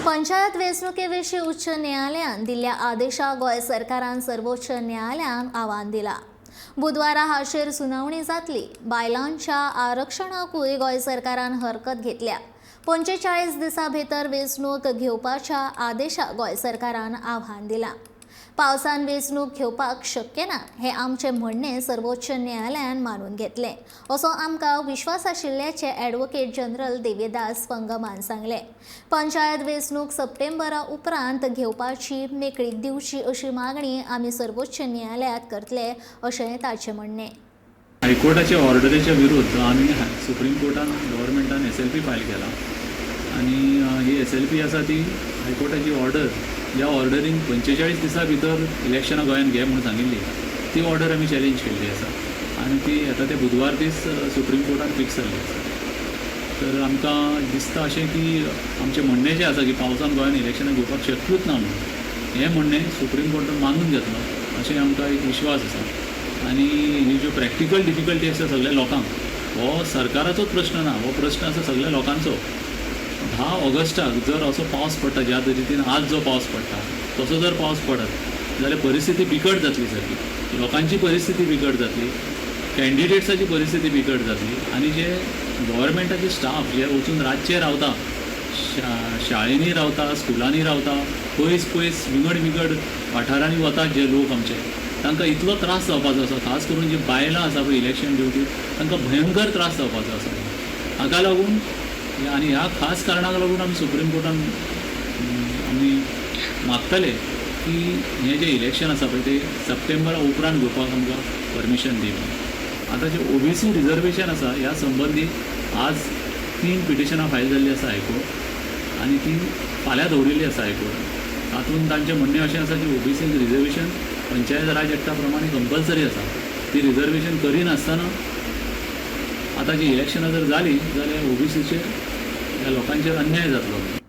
पंचायत वेंचणुके उच्च न्यायालयान दिल्ल्या आदेशाक गोंय सरकारान सर्वोच्च न्यायालयाक आव्हान दिला। बुधवारा हाचेर सुनावणी जातली। बायलांच्या आरक्षणाकूय गोंय सरकारान हरकत घेतल्या। 45 दिसां भितर वेंचणूक घेवपाच्या आदेशाक गोंय सरकारान आव्हान दिला। पावसान वेंचणूक घेवपाक शक्य ना हे आमचे म्हणणे सर्वोच्च न्यायालयान मानून घेतले, असो आमकां विश्वास आशिल्ल्याचे ॲडव्होकेट जनरल देवीदास पंगमान सांगले। पंचायत वेंचणूक सप्टेंबरा उपरांत घेवपाची मेकळीक दिवची अशी मागणी आमी सर्वोच्च न्यायालयात करतले, अशें ताचें म्हणणे। हायकोर्टाच्या ऑर्डरीच्या विरुद्ध आम्ही सुप्रीम कोर्टान गव्हर्मेंटान SLP फायल केला आणि ही SLP आसा ती हायकोर्टाची ऑर्डर, ज्या ऑर्डरीन 45 दिसां भितर इलेक्शनां गोंयान घे म्हणून सांगिल्ली, ती ऑर्डर आमी चॅलेंज केल्ली आसा आनी ती येता ते बुधवार दीस सुप्रीम कोर्टान फिक्स जाल्ली आसा। तर आमकां दिसता अशें की आमचें म्हणणें जें आसा की पावसान गोंयान इलेक्शनां घेवपाक शक्यूच ना म्हणून हें म्हणणें सुप्रीम कोर्टान मानून घेतलो अशें आमकां एक विश्वास आसा। आणि ही ज्यो प्रॅक्टिकल डिफिकल्टी आसा सगळ्या लोकांक, हो सरकाराचोच प्रश्न ना, हो प्रश्न आसा सगळ्या लोकांचो। 10 ऑगस्टाक जर असो पावस पडटा, ज्या तरेन आज जो पावस पडटा तसो जर पावस पडत जाल्यार परिस्थिती बिकट जातली सारकी, लोकांची परिस्थिती बिकट जातली, कॅन्डिडेट्साची परिस्थिती बिकट जातली आनी जे गव्हर्मेंटाचे स्टाफ जे वचून रातचे रावता, शाळेंनी रावता, स्कुलांनी रावता, पयस विंगड वाठारांनी वतात जे लोक आमचे, तांकां इतलो त्रास जावपाचो आसा, खास करून जी बायलां आसा पळय इलेक्शन ड्युटी, तांकां भयंकर त्रास जावपाचो आसा। हाका लागून आनी ह्या खास कारणाक लागून आमी सुप्रीम कोर्टान आमी मागतले की हें जें इलेक्शन आसा पळय तें सप्टेंबरा उपरांत घेवपाक आमकां परमिशन दी म्हणून। आतां जें OBC रिजर्वेशन आसा ह्या संबंदी आज 3 पिटिशनां फायल जाल्लीं आसा हायकोर्ट आनी ती फाल्यां दवरिल्ली आसा हायकोर्टान। तातूंत तांचें म्हणणें अशें आसा की OBC रिजर्वेशन पंचायत राज एक्टा प्रमाणे कंपल्सरी आसा, ती रिजर्वेशन करिनासतना आतां जी इलेक्शनां जर जाली जाल्यार OBCचेर ह्या लोकांचेर अन्याय जातलो।